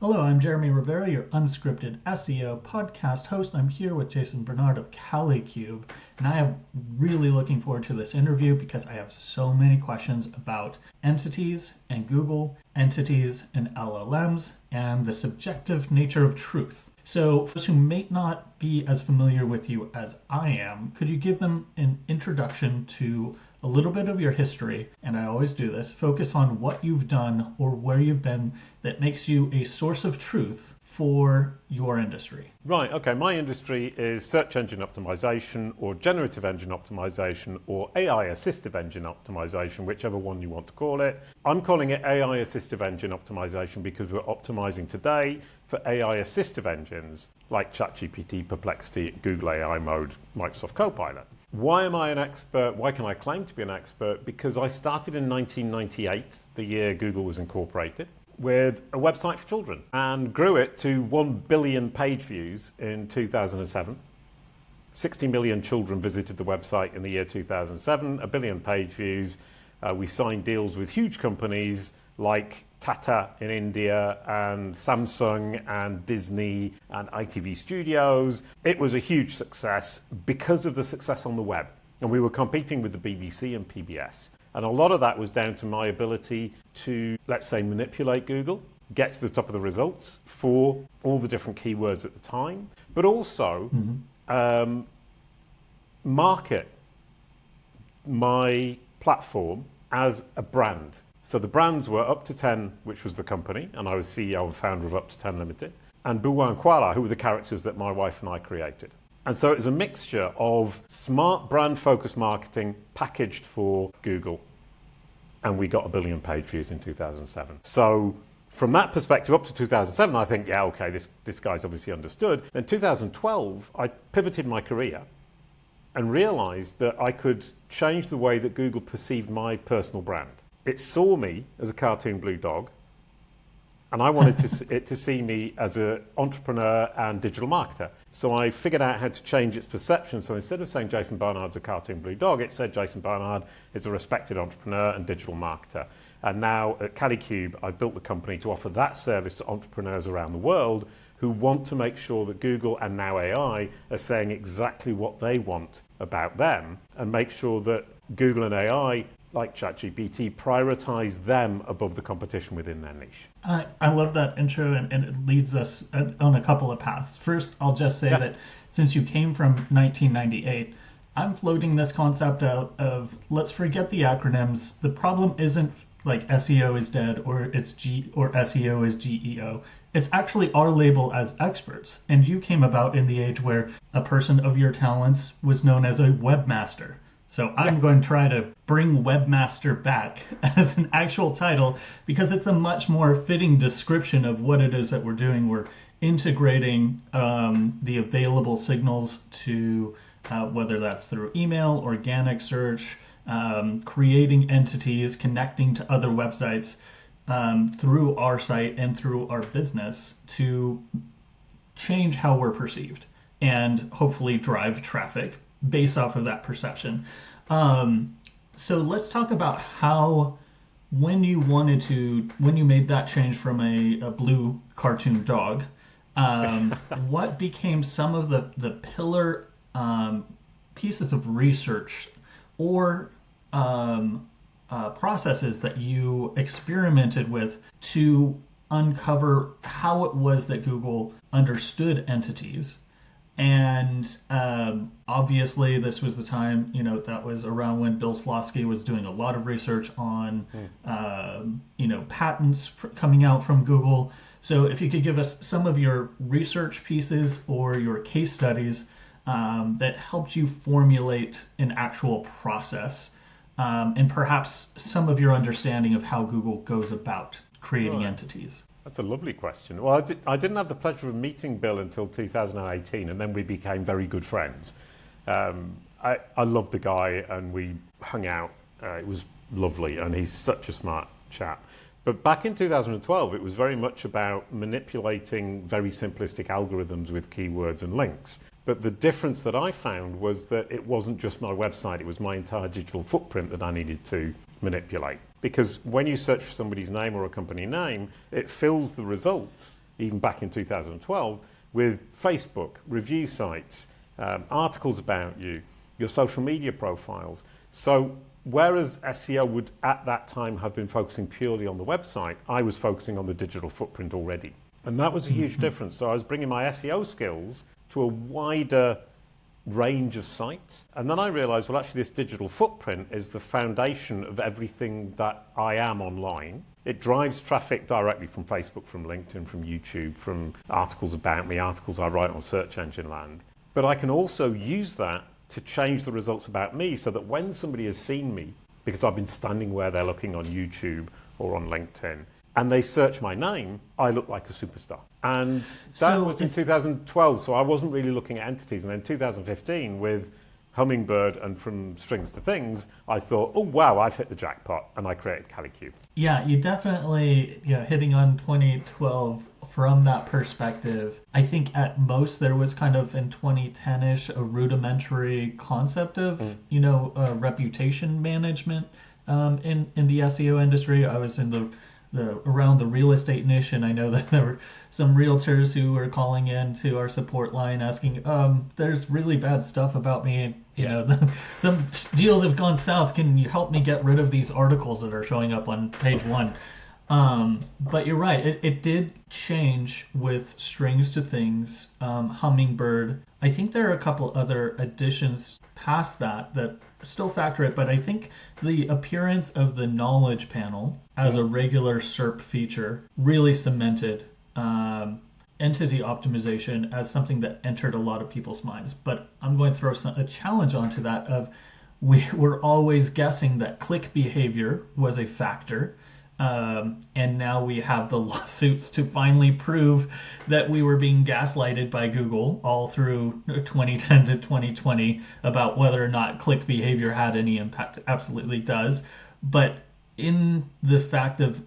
Hello, I'm Jeremy Rivera, your unscripted SEO podcast host. I'm here with Jason Barnard of CaliCube, and I am really looking forward to this interview because I have so many questions about entities and Google, entities and LLMs, and the subjective nature of truth. So, for those who may not be as familiar with you as I am, could you give them an introduction to a little bit of your history, and I always do this, focus on what you've done or where you've been that makes you a source of truth for your industry. Right, okay, my industry is search engine optimization or generative engine optimization or AI assistive engine optimization, whichever one you want to call it. I'm calling it AI assistive engine optimization because we're optimizing today for AI assistive engines like ChatGPT, Perplexity, Google AI Mode, Microsoft Copilot. Why am I an expert? Why can I claim to be an expert? Because I started in 1998, the year Google was incorporated, with a website for children and grew it to 1 billion page views in 2007. 60 million children visited the website in the year 2007, a billion page views. We signed deals with huge companies like Tata in India and Samsung and Disney and ITV Studios. It was a huge success because of the success on the web. And we were competing with the BBC and PBS. And a lot of that was down to my ability to, let's say, manipulate Google, get to the top of the results for all the different keywords at the time, but also market my platform as a brand. So the brands were Up to 10, which was the company, and I was CEO and founder of Up to 10 Limited, and Buwa and Kuala, who were the characters that my wife and I created. And so it was a mixture of smart brand-focused marketing packaged for Google, and we got 1 billion page views in 2007. So from that perspective, up to 2007, I think, yeah, okay, this guy's obviously understood. Then 2012, I pivoted my career and realized that I could change the way that Google perceived my personal brand. It saw me as a cartoon blue dog, and I wanted it to see me as an entrepreneur and digital marketer. So I figured out how to change its perception. So instead of saying Jason Barnard's a cartoon blue dog, it said Jason Barnard is a respected entrepreneur and digital marketer. And now at KaliCube, I've built the company to offer that service to entrepreneurs around the world who want to make sure that Google and now AI are saying exactly what they want about them and make sure that Google and AI like ChatGPT, prioritize them above the competition within their niche. I love that intro, and it leads us on a couple of paths. First, I'll just say that since you came from 1998, I'm floating this concept out of let's forget the acronyms. The problem isn't like SEO is dead or or SEO is GEO. It's actually our label as experts. And you came about in the age where a person of your talents was known as a webmaster. So I'm going to try to bring webmaster back as an actual title because it's a much more fitting description of what it is that we're doing. We're integrating the available signals to whether that's through email, organic search, creating entities, connecting to other websites through our site and through our business to change how we're perceived and hopefully drive traffic based off of that perception. So let's talk about how, when you made that change from a blue cartoon dog, what became some of the pillar pieces of research or processes that you experimented with to uncover how it was that Google understood entities. And obviously this was the time, that was around when Bill Slawski was doing a lot of research on, patents coming out from Google. So if you could give us some of your research pieces or your case studies that helped you formulate an actual process, and perhaps some of your understanding of how Google goes about creating entities. That's a lovely question. Well, I didn't have the pleasure of meeting Bill until 2018, and then we became very good friends. I loved the guy, and we hung out. It was lovely, and he's such a smart chap. But back in 2012, it was very much about manipulating very simplistic algorithms with keywords and links. But the difference that I found was that it wasn't just my website, it was my entire digital footprint that I needed to manipulate. Because when you search for somebody's name or a company name, it fills the results even back in 2012, with Facebook, review sites, articles about you, your social media profiles. So whereas SEO would at that time have been focusing purely on the website, I was focusing on the digital footprint already. And that was a huge difference. So I was bringing my SEO skills to a wider range of sites. And then I realized, well, actually this digital footprint is the foundation of everything that I am online. It drives traffic directly from Facebook, from LinkedIn, from YouTube, from articles about me, articles I write on search engine land. But I can also use that to change the results about me so that when somebody has seen me, because I've been standing where they're looking on YouTube or on LinkedIn, and they search my name, I look like a superstar. And that was in 2012, so I wasn't really looking at entities. And then 2015, with Hummingbird and From Strings to Things, I thought, oh wow, I've hit the jackpot, and I created KaliCube. Yeah, you definitely, hitting on 2012 from that perspective. I think at most there was kind of in 2010-ish a rudimentary concept of, reputation management in the SEO industry. I was in the around the real estate niche, and I know that there were some realtors who were calling in to our support line asking, there's really bad stuff about me, some deals have gone south, can you help me get rid of these articles that are showing up on page one? But you're right, it did change with Strings to Things, Hummingbird. I think there are a couple other additions past that still factor it, but I think the appearance of the knowledge panel as a regular SERP feature really cemented entity optimization as something that entered a lot of people's minds. But I'm going to throw a challenge onto that of we were always guessing that click behavior was a factor. And now we have the lawsuits to finally prove that we were being gaslighted by Google all through 2010 to 2020 about whether or not click behavior had any impact. It absolutely does. But in the fact of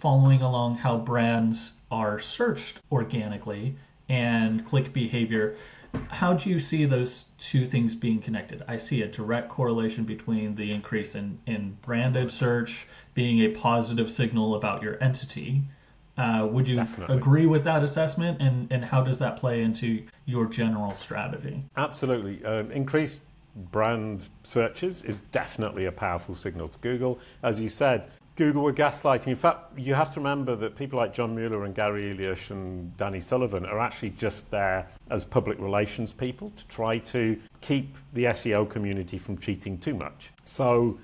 following along how brands are searched organically and click behavior, how do you see those two things being connected? I see a direct correlation between the increase in branded search being a positive signal about your entity. Would you agree with that assessment? And how does that play into your general strategy? Absolutely. Increased brand searches is definitely a powerful signal to Google. As you said, Google were gaslighting. In fact, you have to remember that people like John Mueller and Gary Eliash and Danny Sullivan are actually just there as public relations people to try to keep the SEO community from cheating too much. So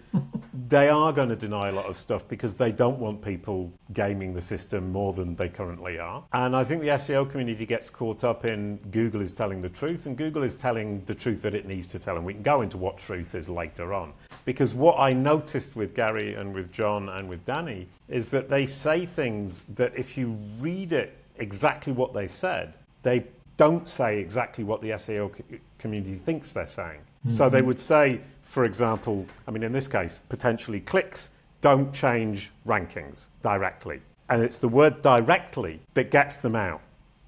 they are going to deny a lot of stuff because they don't want people gaming the system more than they currently are. And I think the SEO community gets caught up in Google is telling the truth, and Google is telling the truth that it needs to tell. And we can go into what truth is later on. Because what I noticed with Gary and with John and with Danny is that they say things that if you read it exactly what they said, they don't say exactly what the SEO community thinks they're saying. Mm-hmm. So they would say, for example, in this case, potentially clicks don't change rankings directly. And it's the word directly that gets them out.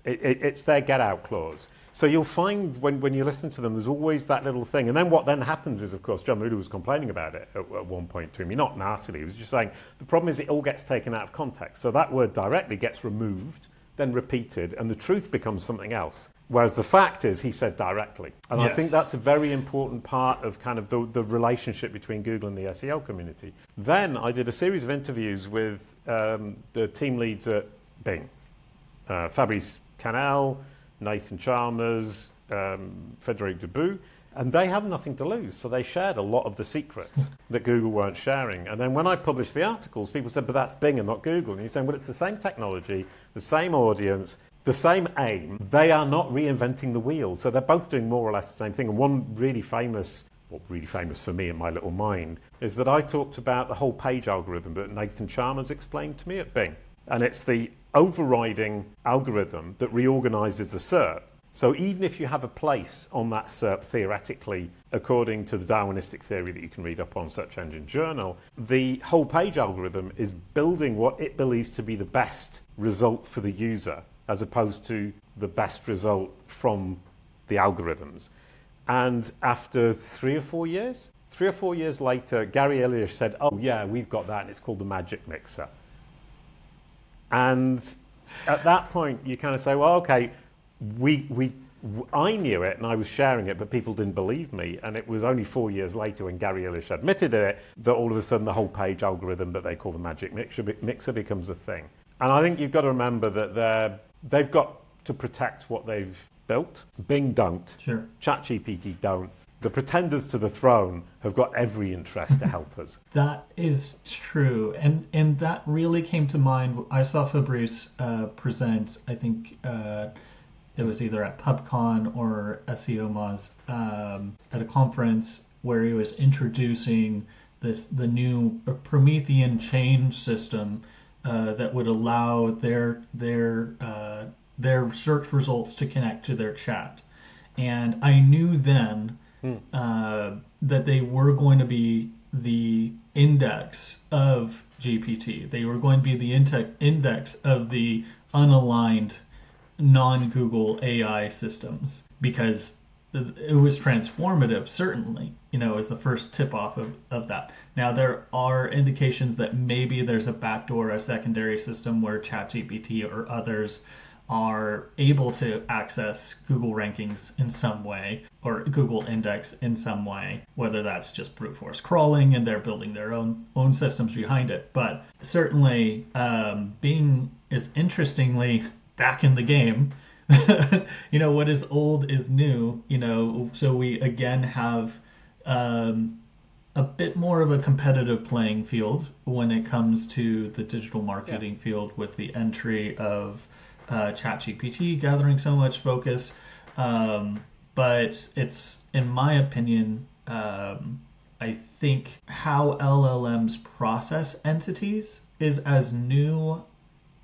It's their get out clause. So you'll find when you listen to them, there's always that little thing. And then what then happens is, of course, John Mueller was complaining about it at one point to me, not nastily. He was just saying, the problem is it all gets taken out of context. So that word directly gets removed, then repeated, and the truth becomes something else. Whereas the fact is, he said directly. And yes. I think that's a very important part of kind of the relationship between Google and the SEO community. Then I did a series of interviews with the team leads at Bing, Fabrice Canel, Nathan Chalmers, Frederic Debut, and they have nothing to lose. So they shared a lot of the secrets that Google weren't sharing. And then when I published the articles, people said, but that's Bing and not Google. And you're saying, well, it's the same technology, the same audience, the same aim. They are not reinventing the wheel. So they're both doing more or less the same thing. And one really famous for me in my little mind, is that I talked about the whole page algorithm that Nathan Chalmers explained to me at Bing. And it's the overriding algorithm that reorganizes the SERP. So even if you have a place on that SERP theoretically, according to the Darwinistic theory that you can read up on Search Engine Journal, the whole page algorithm is building what it believes to be the best result for the user, as opposed to the best result from the algorithms. And after 3 or 4 years later, Gary Eliash said, oh yeah, we've got that, and it's called the magic mixer. And At that point, you kind of say, well, okay, we I knew it and I was sharing it, but people didn't believe me. And it was only 4 years later when Gary Illish admitted it that all of a sudden the whole page algorithm that they call the magic mixer becomes a thing. And I think you've got to remember that they've got to protect what they've built. Bing don't. Sure. ChatGPT don't. The pretenders to the throne have got every interest to help us. That is true, and that really came to mind. I saw Fabrice present. I think it was either at PubCon or SEO Moz at a conference where he was introducing the new Promethean chain system that would allow their search results to connect to their chat. And I knew then that they were going to be the index of GPT. They were going to be the index of the unaligned non-Google AI systems, because it was transformative, certainly, as the first tip-off of that. Now, there are indications that maybe there's a backdoor, a secondary system where ChatGPT or others are able to access Google rankings in some way, or Google index in some way, whether that's just brute force crawling and they're building their own systems behind it. But certainly, Bing is interestingly back in the game. What is old is new, so we again have a bit more of a competitive playing field when it comes to the digital marketing field, with the entry of ChatGPT gathering so much focus. But it's, in my opinion, I think how LLMs process entities is as new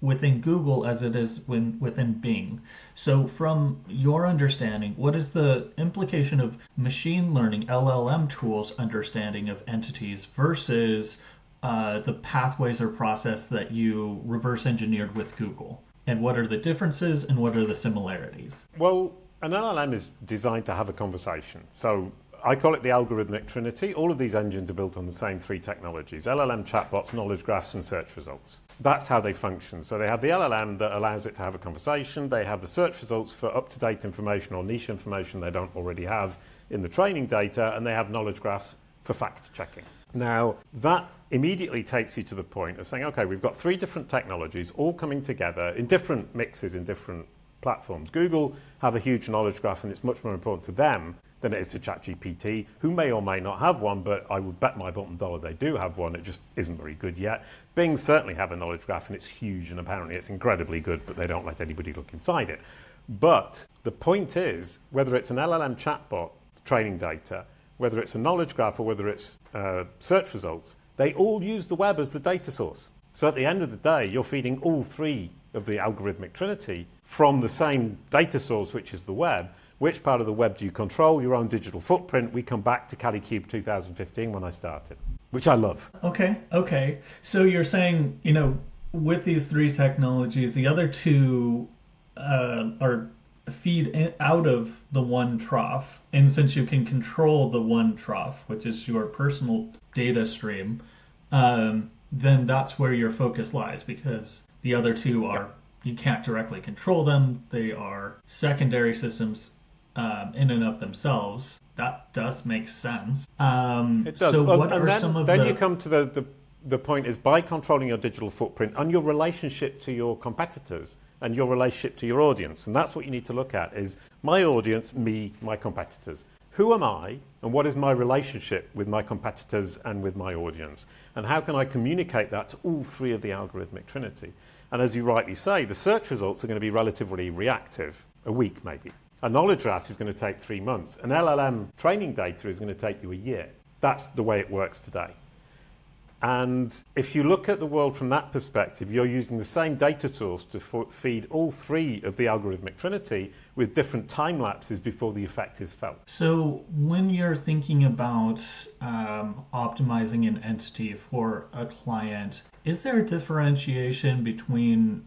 within Google as it is within Bing. So from your understanding, what is the implication of machine learning LLM tools understanding of entities versus the pathways or process that you reverse engineered with Google? And what are the differences and what are the similarities? Well, an LLM is designed to have a conversation. So I call it the Algorithmic Trinity. All of these engines are built on the same three technologies: LLM chatbots, knowledge graphs, and search results. That's how they function. So they have the LLM that allows it to have a conversation. They have the search results for up-to-date information or niche information they don't already have in the training data, and they have knowledge graphs for fact-checking. Now, that immediately takes you to the point of saying, okay, we've got three different technologies all coming together in different mixes in different platforms. Google have a huge knowledge graph, and it's much more important to them than it is to ChatGPT, who may or may not have one, but I would bet my bottom dollar they do have one. It just isn't very good yet. Bing certainly have a knowledge graph, and it's huge, and apparently it's incredibly good, but they don't let anybody look inside it. But the point is, whether it's an LLM chatbot training data, whether it's a knowledge graph, or whether it's search results, they all use the web as the data source. So at the end of the day, you're feeding all three of the algorithmic trinity from the same data source, which is the web. Which part of the web do you control? Your own digital footprint. We come back to CaliCube 2015 when I started, which I love. Okay. So you're saying, with these three technologies, the other two are feed out of the one trough. And since you can control the one trough, which is your personal data stream, then that's where your focus lies, because the other two are, you can't directly control them. They are secondary systems in and of themselves. That does make sense. It does. So what and are then, some of then the... you come to the point is, by controlling your digital footprint and your relationship to your competitors and your relationship to your audience. And that's what you need to look at, is my audience, me, my competitors. Who am I, and what is my relationship with my competitors and with my audience? And how can I communicate that to all three of the algorithmic trinity? And as you rightly say, the search results are going to be relatively reactive, a week maybe. A knowledge graph is going to take 3 months. An LLM training data is going to take you a year. That's the way it works today. And if you look at the world from that perspective, you're using the same data source to feed all three of the algorithmic trinity with different time lapses before the effect is felt. So when you're thinking about optimizing an entity for a client, is there a differentiation between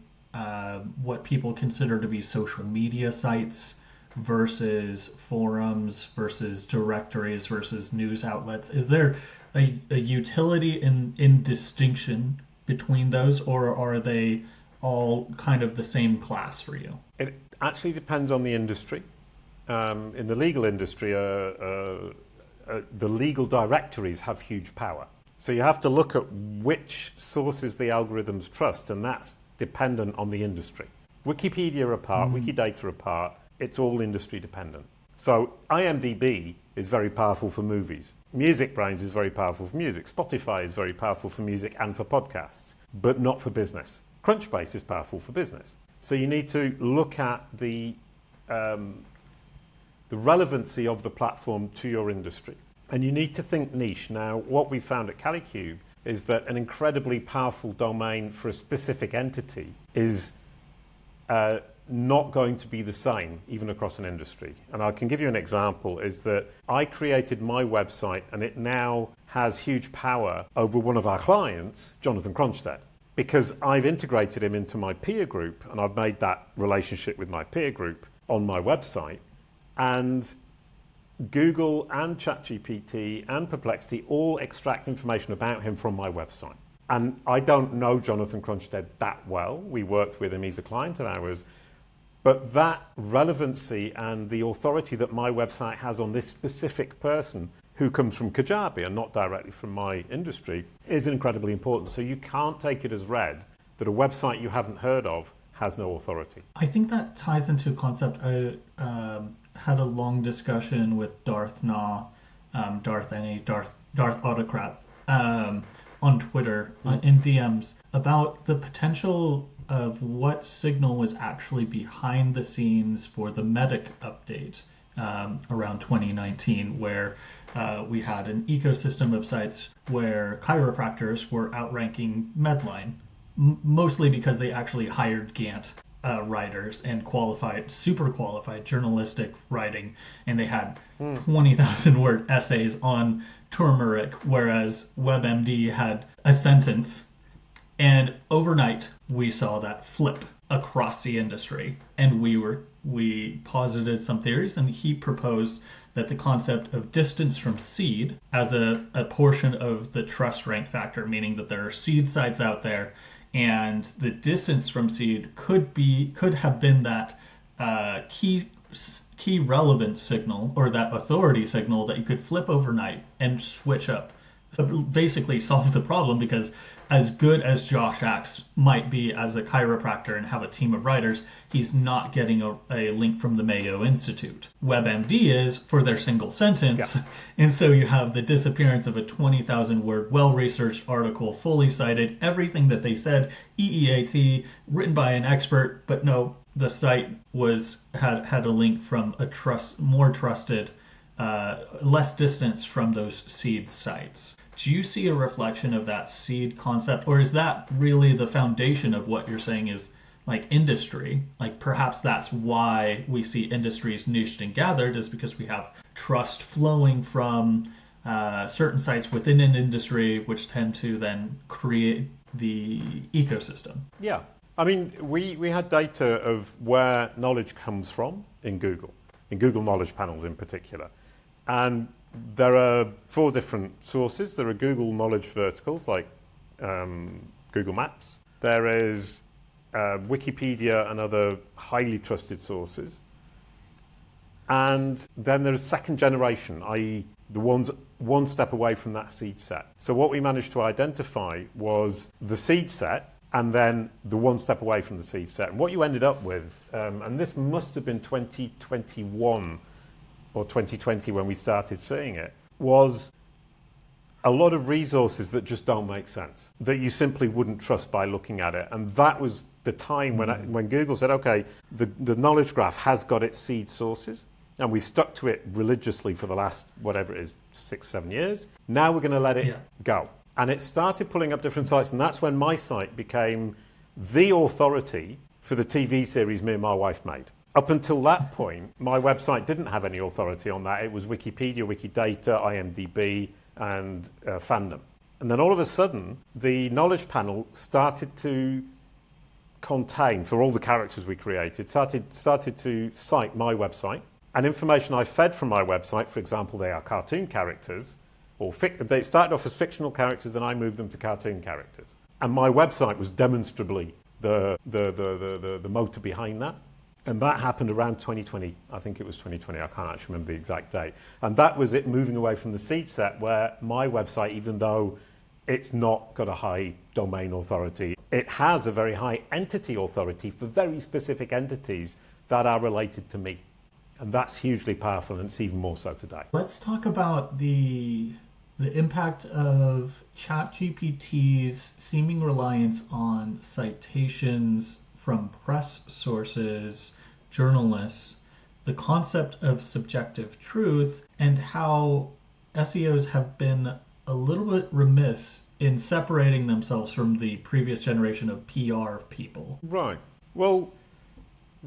what people consider to be social media sites versus forums versus directories versus news outlets? Is there a utility in distinction between those, or are they all kind of the same class for you? It actually depends on the industry. In the legal industry, the legal directories have huge power. So you have to look at which sources the algorithms trust, and that's dependent on the industry. Wikipedia apart, Wikidata apart, it's all industry dependent. So IMDb is very powerful for movies. Music Brains is very powerful for music. Spotify is very powerful for music and for podcasts, but not for business. Crunchbase is powerful for business. So you need to look at the relevancy of the platform to your industry. And you need to think niche. Now, what we found at KaliCube is that an incredibly powerful domain for a specific entity is not going to be the same even across an industry. And I can give you an example, is that I created my website and it now has huge power over one of our clients, Jonathan Cronstead, because I've integrated him into my peer group and I've made that relationship with my peer group on my website. And Google and ChatGPT and Perplexity all extract information about him from my website. And I don't know Jonathan Cronstead that well. We worked with him, he's a client of ours. But that relevancy and the authority that my website has on this specific person who comes from Kajabi and not directly from my industry is incredibly important. So you can't take it as read that a website you haven't heard of has no authority. I think that ties into a concept. I had a long discussion with Darth Na, Darth Autocrat, on Twitter in DMs about the potential of what signal was actually behind the scenes for the Medic update around 2019, where we had an ecosystem of sites where chiropractors were outranking Medline, mostly because they actually hired Gantt writers and super qualified journalistic writing, and they had 20,000 word essays on turmeric, whereas WebMD had a sentence. And overnight, we saw that flip across the industry, and we posited some theories, and he proposed that the concept of distance from seed as a portion of the trust rank factor, meaning that there are seed sites out there, and the distance from seed could have been that key relevant signal, or that authority signal that you could flip overnight and switch up. Basically solve the problem, because as good as Josh Axe might be as a chiropractor and have a team of writers, he's not getting a link from the Mayo Institute. WebMD is for their single sentence. Yeah. And so you have the disappearance of a 20,000 word well-researched article, fully cited, everything that they said, EEAT, written by an expert, but no, the site had a link from a more trusted, less distance from those seed sites. Do you see a reflection of that seed concept, or is that really the foundation of what you're saying is like industry? Like perhaps that's why we see industries niched and gathered, is because we have trust flowing from certain sites within an industry, which tend to then create the ecosystem. Yeah. I mean, we had data of where knowledge comes from in Google Knowledge Panels in particular. And there are 4 different sources. There are Google Knowledge verticals, like Google Maps. There is Wikipedia and other highly trusted sources. And then there's second generation, i.e. the ones one step away from that seed set. So what we managed to identify was the seed set, and then the one step away from the seed set. And what you ended up with, and this must have been 2021 or 2020 when we started seeing it, was a lot of resources that just don't make sense, that you simply wouldn't trust by looking at it. And that was the time when Google said, okay, the knowledge graph has got its seed sources, and we've stuck to it religiously for the last, whatever it is, 6-7 years. Now we're going to let it go. And it started pulling up different sites, and that's when my site became the authority for the TV series me and my wife made. Up until that point, my website didn't have any authority on that. It was Wikipedia, Wikidata, IMDb, and Fandom. And then all of a sudden, the knowledge panel started to contain, for all the characters we created, started to cite my website. And information I fed from my website, for example, they are cartoon characters, or they started off as fictional characters and I moved them to cartoon characters. And my website was demonstrably the motor behind that. And that happened around 2020. I think it was 2020. I can't actually remember the exact date. And that was it moving away from the seed set, where my website, even though it's not got a high domain authority, it has a very high entity authority for very specific entities that are related to me. And that's hugely powerful, and it's even more so today. Let's talk about the impact of ChatGPT's seeming reliance on citations from press sources, journalists, the concept of subjective truth, and how SEOs have been a little bit remiss in separating themselves from the previous generation of PR people. Right. Well,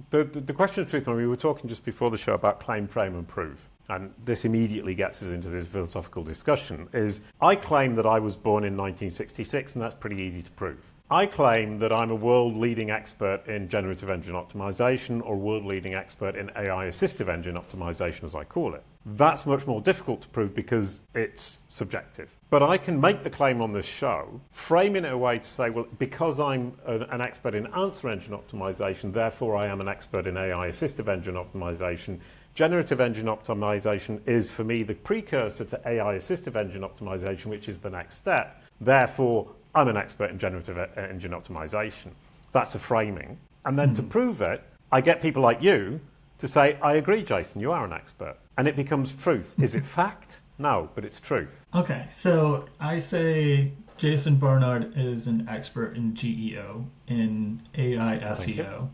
the question of truth, we were talking just before the show about claim, frame, and prove. And this immediately gets us into this philosophical discussion, is I claim that I was born in 1966, and that's pretty easy to prove. I claim that I'm a world-leading expert in generative engine optimization, or world-leading expert in AI-assistive engine optimization, as I call it. That's much more difficult to prove because it's subjective. But I can make the claim on this show, frame it in a way to say, well, because I'm an expert in answer engine optimization, therefore I am an expert in AI-assistive engine optimization. Generative engine optimization is, for me, the precursor to AI-assistive engine optimization, which is the next step. Therefore, I'm an expert in generative engine optimization. That's a framing. And then to prove it, I get people like you to say, I agree, Jason, you are an expert. And it becomes truth. Is it fact? No, but it's truth. Okay, so I say Jason Barnard is an expert in GEO, in AI SEO.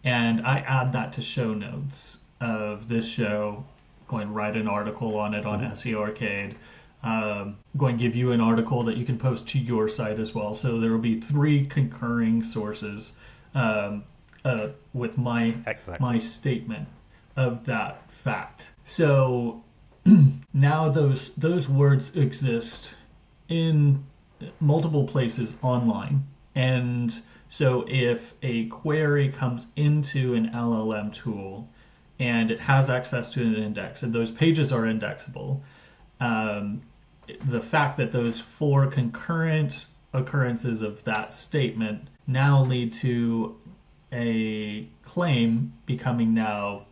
And I add that to show notes of this show, going to write an article on it on SEO Arcade. Going to give you an article that you can post to your site as well. So there will be 3 concurring sources with my statement of that fact. So now those words exist in multiple places online. And so if a query comes into an LLM tool and it has access to an index, and those pages are indexable, the fact that those 4 concurrent occurrences of that statement now lead to a claim becoming now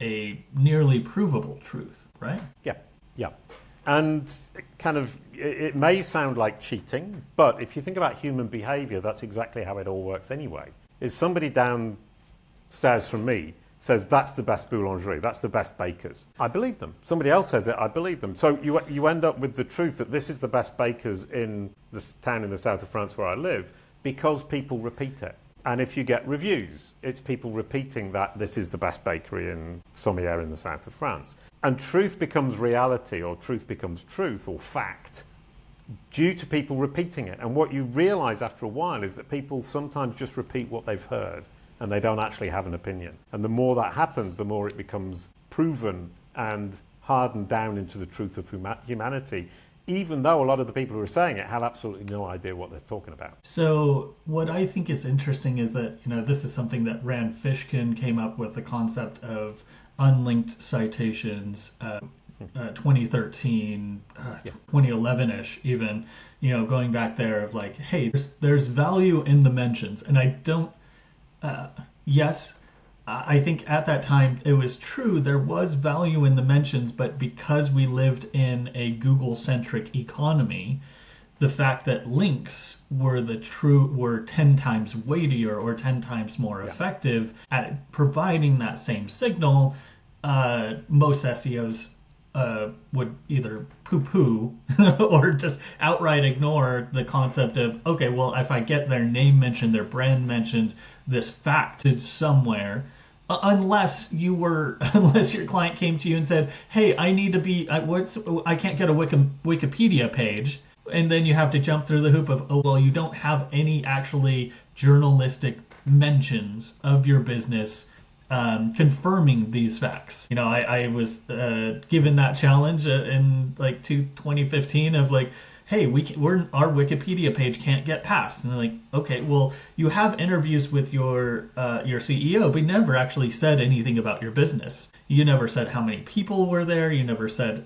a nearly provable truth, right? Yeah. And it may sound like cheating, but if you think about human behavior, that's exactly how it all works anyway. Is somebody downstairs from me says that's the best boulangerie, that's the best bakers. I believe them. Somebody else says it, I believe them. So you end up with the truth that this is the best bakers in this town in the south of France where I live because people repeat it. And if you get reviews, it's people repeating that this is the best bakery in Sommières in the south of France. And truth becomes reality, or truth becomes truth, or fact, due to people repeating it. And what you realize after a while is that people sometimes just repeat what they've heard, and they don't actually have an opinion. And the more that happens, the more it becomes proven and hardened down into the truth of humanity, even though a lot of the people who are saying it have absolutely no idea what they're talking about. So what I think is interesting is that, this is something that Rand Fishkin came up with, the concept of unlinked citations, 2013, 2011-ish even, going back there of like, hey, there's value in the mentions. And I don't, yes, I think at that time it was true, there was value in the mentions, but because we lived in a Google-centric economy, the fact that links were 10 times weightier or 10 times more effective at providing that same signal, most SEOs would either poo-poo or just outright ignore the concept of, okay, well, if I get their name mentioned, their brand mentioned, this fact is somewhere, unless your client came to you and said, hey, I need to be, I can't get a Wikipedia page. And then you have to jump through the hoop of, oh, well, you don't have any actually journalistic mentions of your business confirming these facts. I was given that challenge in like 2015 of like, hey, our Wikipedia page can't get passed. And they're like, okay, well, you have interviews with your CEO, but you never actually said anything about your business. You never said how many people were there. You never said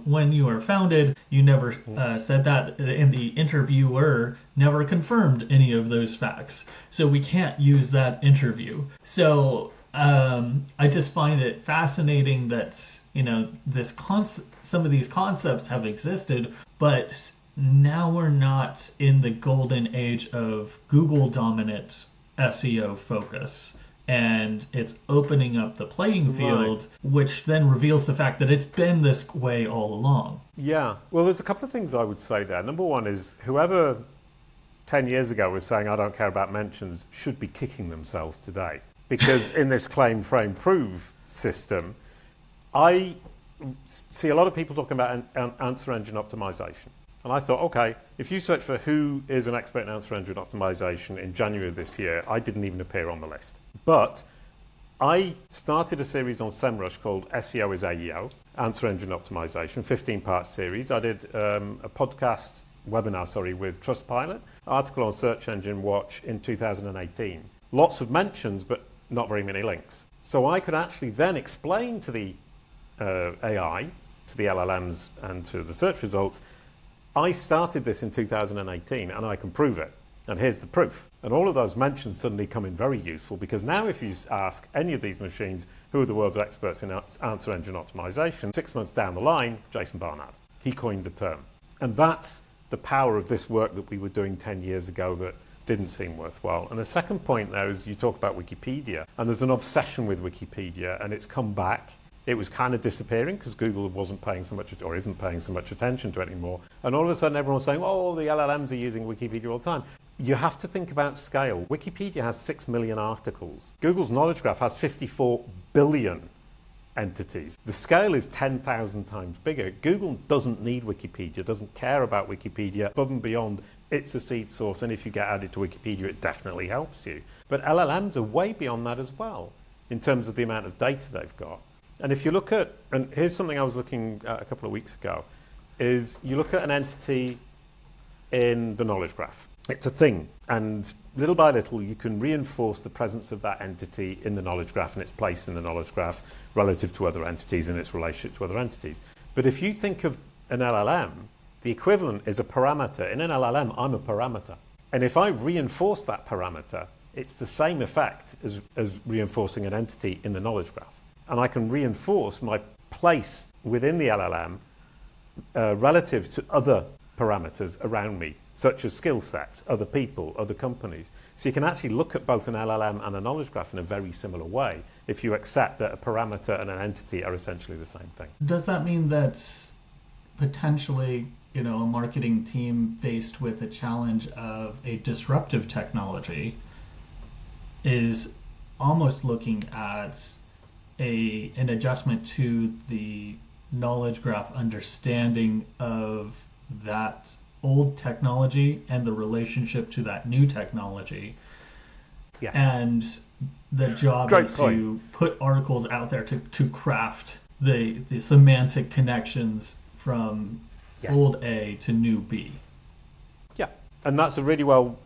when you were founded. You never said that, and the interviewer never confirmed any of those facts. So we can't use that interview. So I just find it fascinating that some of these concepts have existed, but now we're not in the golden age of Google dominant SEO focus. And it's opening up the playing field, right, which then reveals the fact that it's been this way all along. Yeah. Well, there's a couple of things I would say there. Number one is whoever 10 years ago was saying, I don't care about mentions, should be kicking themselves today. Because in this claim, frame, prove system, I see a lot of people talking about answer engine optimization. And I thought, okay, if you search for who is an expert in answer engine optimization in January of this year, I didn't even appear on the list. But I started a series on SEMrush called SEO is AEO, Answer Engine Optimization, 15-part series. I did a webinar with Trustpilot, article on Search Engine Watch in 2018. Lots of mentions, but not very many links. So I could actually then explain to the AI, to the LLMs and to the search results, I started this in 2018 and I can prove it. And here's the proof. And all of those mentions suddenly come in very useful, because now if you ask any of these machines who are the world's experts in answer engine optimization, 6 months down the line, Jason Barnard. He coined the term. And that's the power of this work that we were doing 10 years ago that didn't seem worthwhile. And the second point there is you talk about Wikipedia, and there's an obsession with Wikipedia, and it's come back. It was kind of disappearing because Google wasn't paying so much, or isn't paying so much attention to it anymore. And all of a sudden everyone's saying, oh, the LLMs are using Wikipedia all the time. You have to think about scale. Wikipedia has 6 million articles. Google's Knowledge Graph has 54 billion entities. The scale is 10,000 times bigger. Google doesn't need Wikipedia, doesn't care about Wikipedia above and beyond. It's a seed source, and if you get added to Wikipedia, it definitely helps you. But LLMs are way beyond that as well, in terms of the amount of data they've got. And if you look at, and here's something I was looking at a couple of weeks ago, is you look at an entity in the knowledge graph. It's a thing, and little by little you can reinforce the presence of that entity in the knowledge graph and its place in the knowledge graph relative to other entities and its relationship to other entities. But if you think of an LLM, the equivalent is a parameter. In an LLM, I'm a parameter. And if I reinforce that parameter, it's the same effect as reinforcing an entity in the knowledge graph. And I can reinforce my place within the LLM relative to other parameters around me, such as skill sets, other people, other companies. So you can actually look at both an LLM and a knowledge graph in a very similar way if you accept that a parameter and an entity are essentially the same thing. Does that mean that potentially, a marketing team faced with the challenge of a disruptive technology is almost looking at an adjustment to the knowledge graph understanding of that old technology and the relationship to that new technology? Yes. And the job Great is point. to put articles out there to craft the semantic connections from Yes. old A to new B. Yeah, and that's a really well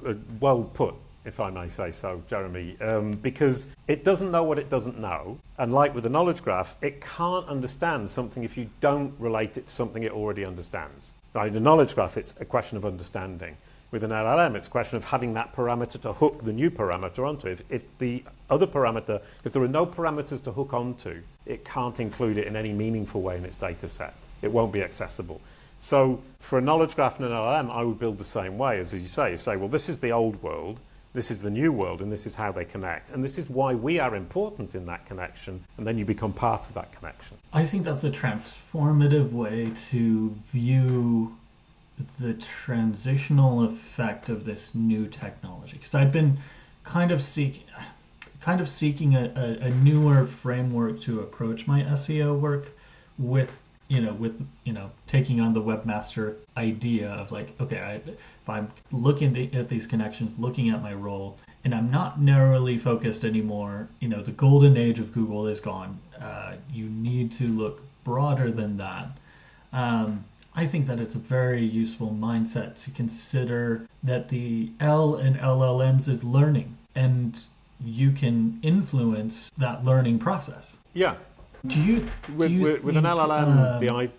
put, if I may say so, Jeremy, because it doesn't know what it doesn't know. And like with the knowledge graph, it can't understand something if you don't relate it to something it already understands. Now, in the knowledge graph, it's a question of understanding. With an LLM, it's a question of having that parameter to hook the new parameter onto. If the other parameter, if there are no parameters to hook onto, it can't include it in any meaningful way in its data set. It won't be accessible. So for a knowledge graph and an LLM, I would build the same way. As you say, well, this is the old world, this is the new world, and this is how they connect. And this is why we are important in that connection, and then you become part of that connection. I think that's a transformative way to view the transitional effect of this new technology. Because I've been kind of seeking a newer framework to approach my SEO work with taking on the webmaster idea of like, okay, if I'm looking at these connections, looking at my role, and I'm not narrowly focused anymore, the golden age of Google is gone. You need to look broader than that. I think that it's a very useful mindset to consider that the L in LLMs is learning, and you can influence that learning process. Yeah. Do you With, do you with, with an think? LLM,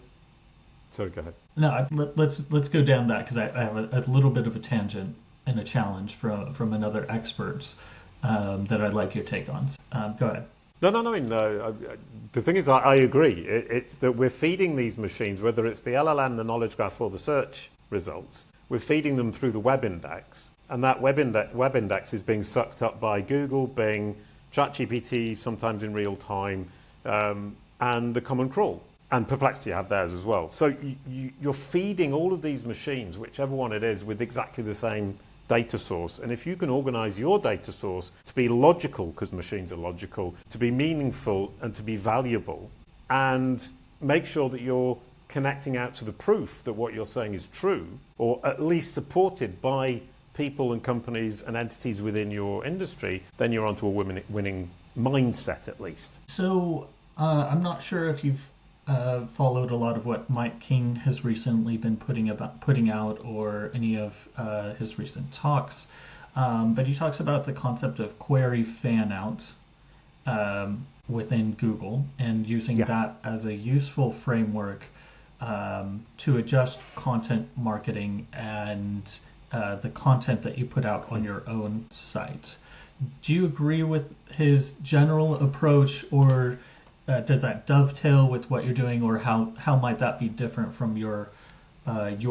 sorry, go ahead. No, let's go down that because I have a little bit of a tangent and a challenge from another expert that I'd like your take on. Go ahead. No. I mean, the thing is, I agree. It's that we're feeding these machines, whether it's the LLM, the knowledge graph, or the search results, we're feeding them through the web index. And that web index is being sucked up by Google, Bing, ChatGPT, sometimes in real time, and the Common Crawl. And Perplexity have theirs as well. So you're feeding all of these machines, whichever one it is, with exactly the same data source. And if you can organize your data source to be logical, because machines are logical, to be meaningful and to be valuable, and make sure that you're connecting out to the proof that what you're saying is true, or at least supported by people and companies and entities within your industry, then you're onto a winning mindset at least. So I'm not sure if you've followed a lot of what Mike King has recently been putting out, or any of his recent talks, but he talks about the concept of query fan out within Google, and using that as a useful framework to adjust content marketing and the content that you put out on your own site. Do you agree with his general approach, or does that dovetail with what you're doing, or how might that be different from your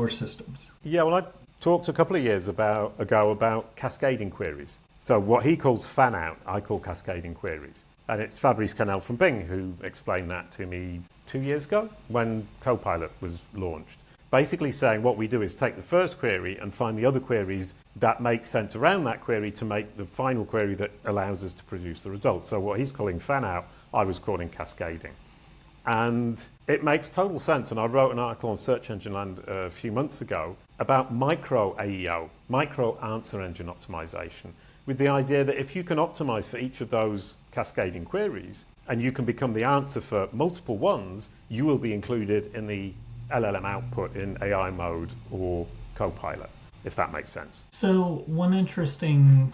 systems? Yeah, well, I talked a couple of years ago about cascading queries. So what he calls fan out, I call cascading queries. And it's Fabrice Canel from Bing who explained that to me 2 years ago when Copilot was launched. Basically saying what we do is take the first query and find the other queries that make sense around that query to make the final query that allows us to produce the results. So what he's calling fan out, I was calling cascading. And it makes total sense. And I wrote an article on Search Engine Land a few months ago about micro AEO, micro answer engine optimization, with the idea that if you can optimize for each of those cascading queries and you can become the answer for multiple ones, you will be included in the LLM output in AI mode or Copilot, if that makes sense. So one interesting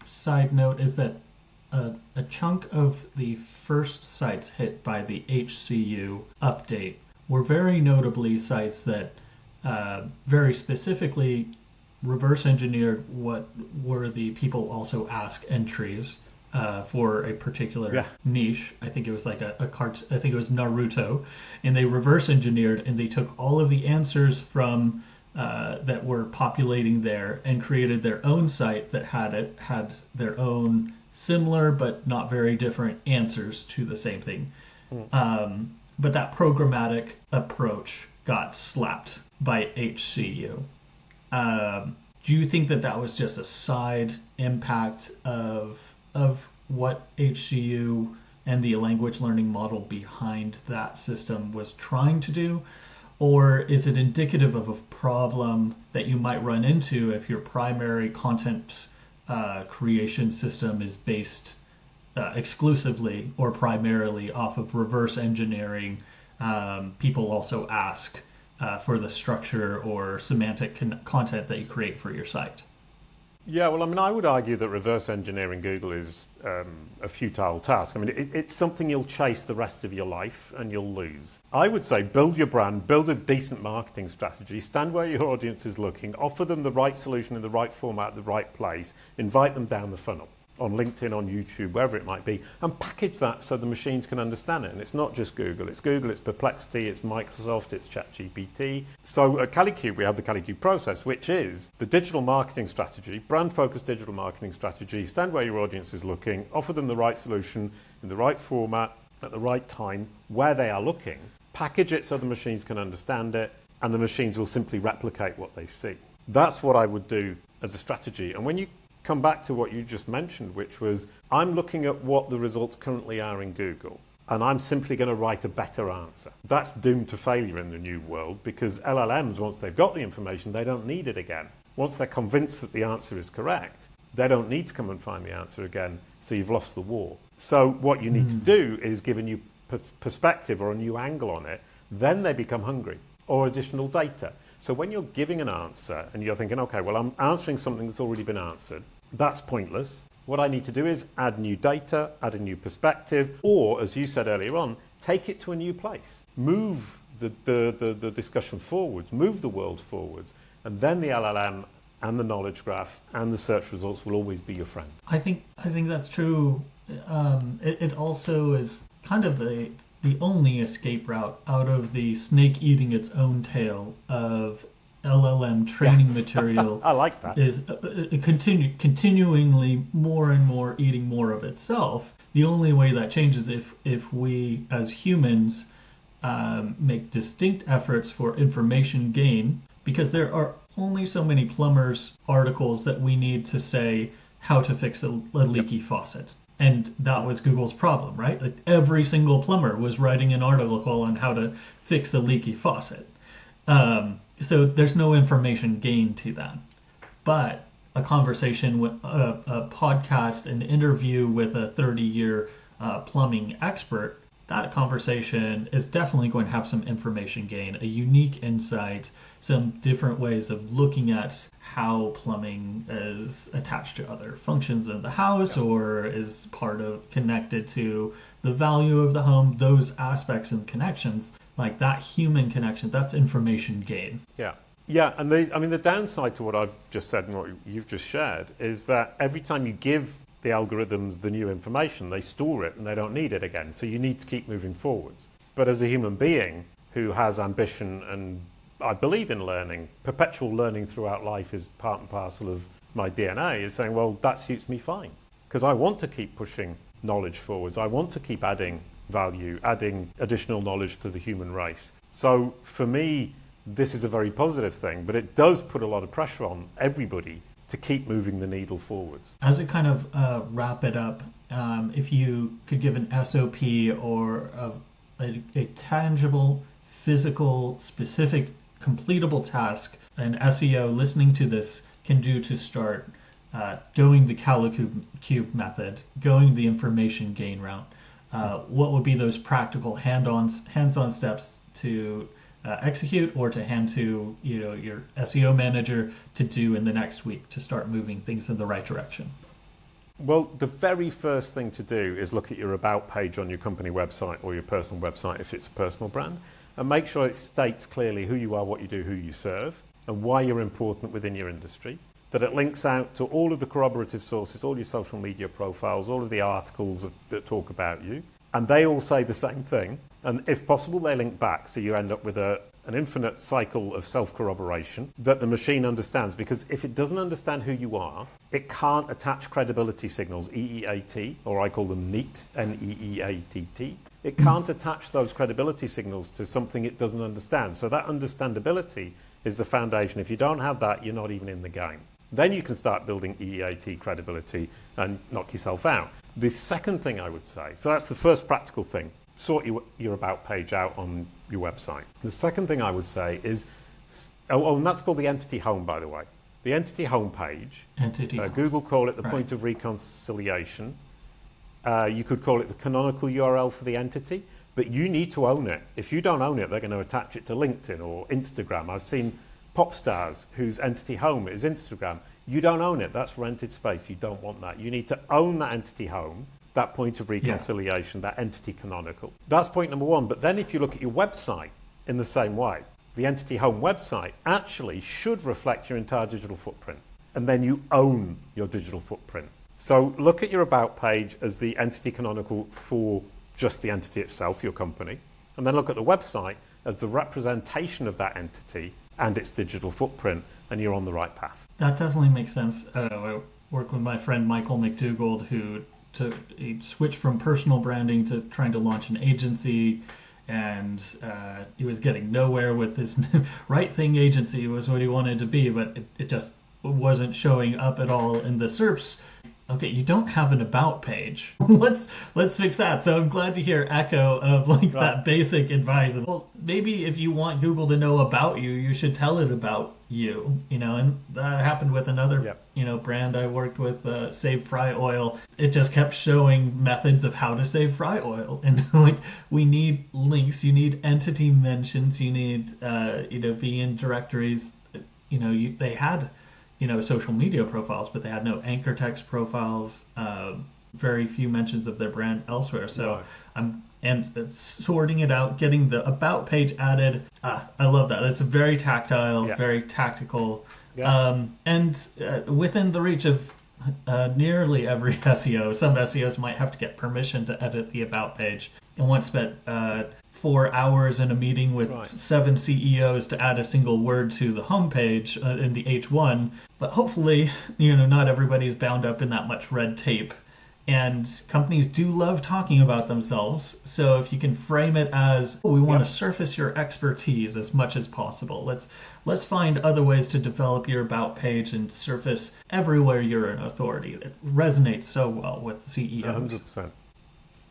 side note is that a chunk of the first sites hit by the HCU update were very notably sites that very specifically reverse engineered what were the people also ask entries for a particular niche. I think it was like a cart. I think it was Naruto, and they reverse engineered and they took all of the answers from that were populating there and created their own site that had their own similar but not very different answers to the same thing. But that programmatic approach got slapped by HCU. Do you think that was just a side impact of what HCU and the language learning model behind that system was trying to do? Or is it indicative of a problem that you might run into if your primary content creation system is based exclusively or primarily off of reverse engineering? People also ask for the structure or semantic content that you create for your site. Yeah, well, I mean, I would argue that reverse engineering Google is a futile task. I mean, it's something you'll chase the rest of your life and you'll lose. I would say build your brand, build a decent marketing strategy, stand where your audience is looking, offer them the right solution in the right format, the right place, invite them down the funnel on LinkedIn, on YouTube, wherever it might be, and package that so the machines can understand it. And it's not just Google, it's Perplexity, it's Microsoft, it's ChatGPT. So at KaliCube, we have the KaliCube process, which is the digital marketing strategy, brand-focused digital marketing strategy, stand where your audience is looking, offer them the right solution in the right format, at the right time, where they are looking, package it so the machines can understand it, and the machines will simply replicate what they see. That's what I would do as a strategy. And when you come back to what you just mentioned, which was I'm looking at what the results currently are in Google, and I'm simply going to write a better answer. That's doomed to failure in the new world, because LLMs, once they've got the information, they don't need it again. Once they're convinced that the answer is correct, they don't need to come and find the answer again, so you've lost the war. So what you need to do is give a new perspective or a new angle on it, then they become hungry. or additional data. So when you're giving an answer and you're thinking, okay, well, I'm answering something that's already been answered, that's pointless. What I need to do is add new data, add a new perspective, or, as you said earlier on, take it to a new place. Move the discussion forwards, move the world forwards, and then the LLM and the knowledge graph and the search results will always be your friend. I think that's true. It also is kind of the only escape route out of the snake eating its own tail of LLM training material. I like that. Is continuingly more and more eating more of itself. The only way that changes if we as humans make distinct efforts for information gain, because there are only so many plumbers articles that we need to say how to fix a leaky faucet. And that was Google's problem, right? Like every single plumber was writing an article on how to fix a leaky faucet. So there's no information gain to that. But a conversation with a podcast, an interview with a 30-year plumbing expert, that conversation is definitely going to have some information gain, a unique insight, some different ways of looking at how plumbing is attached to other functions in the house or is connected to the value of the home, those aspects and connections, like that human connection, that's information gain. Yeah, and the downside to what I've just said and what you've just shared is that every time you give the algorithms the new information, they store it and they don't need it again. So you need to keep moving forwards. But as a human being who has ambition and I believe in learning, perpetual learning throughout life is part and parcel of my DNA, is saying, well, that suits me fine. Because I want to keep pushing knowledge forwards. I want to keep adding value, adding additional knowledge to the human race. So for me, this is a very positive thing, but it does put a lot of pressure on everybody to keep moving the needle forwards. As we kind of wrap it up, if you could give an SOP or a tangible, physical, specific, completable task an SEO listening to this can do to start going the CaliCube method, going the information gain route, what would be those practical hands-on steps to execute or to hand to your SEO manager to do in the next week to start moving things in the right direction? Well, the very first thing to do is look at your about page on your company website or your personal website if it's a personal brand, and make sure it states clearly who you are, what you do, who you serve, and why you're important within your industry. That it links out to all of the corroborative sources, all your social media profiles, all of the articles that talk about you, and they all say the same thing. And if possible, they link back, so you end up with an infinite cycle of self-corroboration that the machine understands. Because if it doesn't understand who you are, it can't attach credibility signals, EEAT, or I call them NEAT, N-E-E-A-T-T. It can't attach those credibility signals to something it doesn't understand. So that understandability is the foundation. If you don't have that, you're not even in the game. Then you can start building EEAT credibility and knock yourself out. The second thing I would say, so that's the first practical thing, sort your about page out on your website. The second thing I would say is, and that's called the entity home, by the way. The entity home page, Google call it the point of reconciliation. You could call it the canonical URL for the entity, but you need to own it. If you don't own it, they're going to attach it to LinkedIn or Instagram. I've seen pop stars whose entity home is Instagram. You don't own it. That's rented space. You don't want that. You need to own that entity home, that point of reconciliation, that entity canonical. That's point number one. But then if you look at your website in the same way, the entity home website actually should reflect your entire digital footprint. And then you own your digital footprint. So look at your about page as the entity canonical for just the entity itself, your company. And then look at the website as the representation of that entity and its digital footprint, and you're on the right path. That definitely makes sense. I work with my friend Michael McDougald, who he switched from personal branding to trying to launch an agency, and he was getting nowhere with his Right Thing agency was what he wanted to be, but it just wasn't showing up at all in the SERPs. Okay, you don't have an about page. Let's fix that. So I'm glad to hear echo of that basic advice. Well, maybe if you want Google to know about you, you should tell it about you. And that happened with another brand I worked with, Save Fry Oil, it just kept showing methods of how to save fry oil. And like, we need links, you need entity mentions, you need, be in directories. They had, social media profiles, but they had no anchor text profiles, very few mentions of their brand elsewhere. So Right. and sorting it out, getting the about page added. I love that. It's very tactile, Yeah. very tactical, Yeah. and within the reach of nearly every SEO. Some SEOs might have to get permission to edit the about page. And once spent 4 hours in a meeting with Right. 7 CEOs to add a single word to the homepage in the H1. But hopefully, not everybody's bound up in that much red tape. And companies do love talking about themselves. So if you can frame it as, we want Yep. to surface your expertise as much as possible. Let's find other ways to develop your about page and surface everywhere you're an authority. It resonates so well with CEOs. 100%.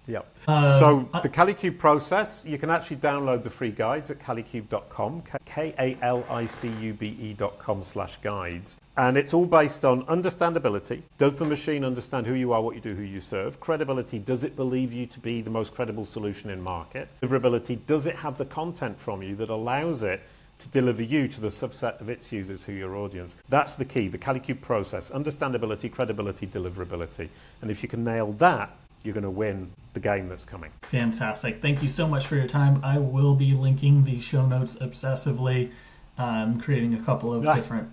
Yep. Um, So the CaliCube process, you can actually download the free guides at calicube.com, KALICUBE.com/guides. And it's all based on understandability. Does the machine understand who you are, what you do, who you serve? Credibility. Does it believe you to be the most credible solution in market? Deliverability. Does it have the content from you that allows it to deliver you to the subset of its users who are your audience? That's the key, the CaliCube process. Understandability, credibility, deliverability. And if you can nail that, you're going to win the game that's coming. Fantastic. Thank you so much for your time. I will be linking the show notes obsessively. I'm creating a couple of different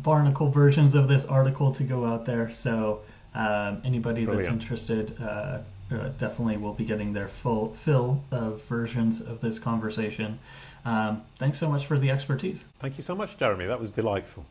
Barnacle versions of this article to go out there. So anybody that's interested definitely will be getting their full fill of versions of this conversation. Thanks so much for the expertise. Thank you so much, Jeremy. That was delightful.